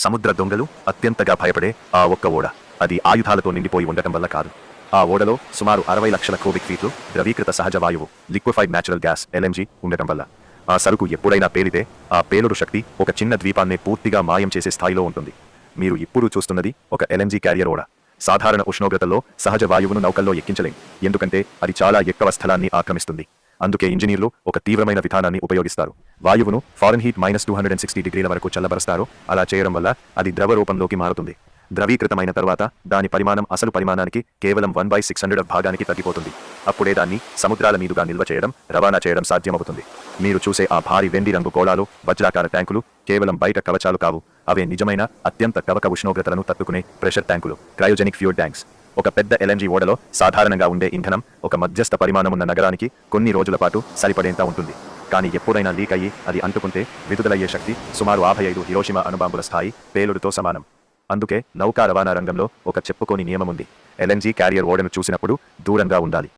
సముద్ర దొంగలు అత్యంతగా భయపడే ఆ ఒక్క ఓడ అది ఆయుధాలతో నిండిపోయి ఉండటం వల్ల కాదు. ఆ ఓడలో సుమారు 60 లక్షల క్యూబిక్ ఫీట్లు ద్రవీకృత సహజ వాయువు లిక్విఫైడ్ న్యాచురల్ గ్యాస్ ఎల్ఎంజీ ఉండటం వల్ల ఆ సరుకు ఎప్పుడైనా పేలితే ఆ పేలుడు శక్తి ఒక చిన్న ద్వీపాన్నే పూర్తిగా మాయం చేసే స్థాయిలో ఉంటుంది. మీరు ఇప్పుడు చూస్తున్నది ఒక ఎల్ఎంజీ క్యారియర్ ఓడ. సాధారణ ఉష్ణోగ్రతల్లో సహజ వాయువును నౌకల్లో ఎక్కించలేం, ఎందుకంటే అది చాలా ఎక్కువ స్థలాన్ని ఆక్రమిస్తుంది. అందుకే ఇంజనీర్లు ఒక తీవ్రమైన విధానాన్ని ఉపయోగిస్తారు. వాయువును ఫారెన్హీట్ -260 వరకు చల్లబరుస్తారు. అలా చేయడం వల్ల అది ద్రవ రూపంలోకి మారుతుంది. ద్రవీకృతమైన తర్వాత దాని పరిమాణం అసలు పరిమాణానికి కేవలం 1/600 భాగానికి తగ్గిపోతుంది. అప్పుడే దాన్ని సముద్రాల మీదుగా నిల్వ చేయడం, రవాణా చేయడం సాధ్యమవుతుంది. మీరు చూసే ఆ భారీ వెండి రంగు గోళాలు, వజ్రాకార ట్యాంకులు కేవలం బయట కవచాలు కావు. అవే నిజమైన అత్యంత కవక ఉష్ణోగ్రతలను తట్టుకునే ప్రెషర్ ట్యాంకులు, క్రయోజెనిక్ ఫ్యూయల్ ట్యాంక్స్. ఒక పెద్ద ఎల్ఎంజీ ఓడలో సాధారణంగా ఉండే ఇంధనం ఒక మధ్యస్థ పరిమాణమున్న నగరానికి కొన్ని రోజుల పాటు సరిపడేంత ఉంటుంది. కానీ ఎప్పుడైనా లీక్ అయ్యి అది అంటుకుంటే విడుదలయ్యే శక్తి సుమారు 55 హిరోషిమా అణుబాంబుల స్థాయి పేలుడుతో సమానం. అందుకే నౌకా రవాణా రంగంలో ఒక చెప్పుకోని నియమముంది: ఎల్ఎన్జీ క్యారియర్ ఓడను చూసినప్పుడు దూరంగా ఉండాలి.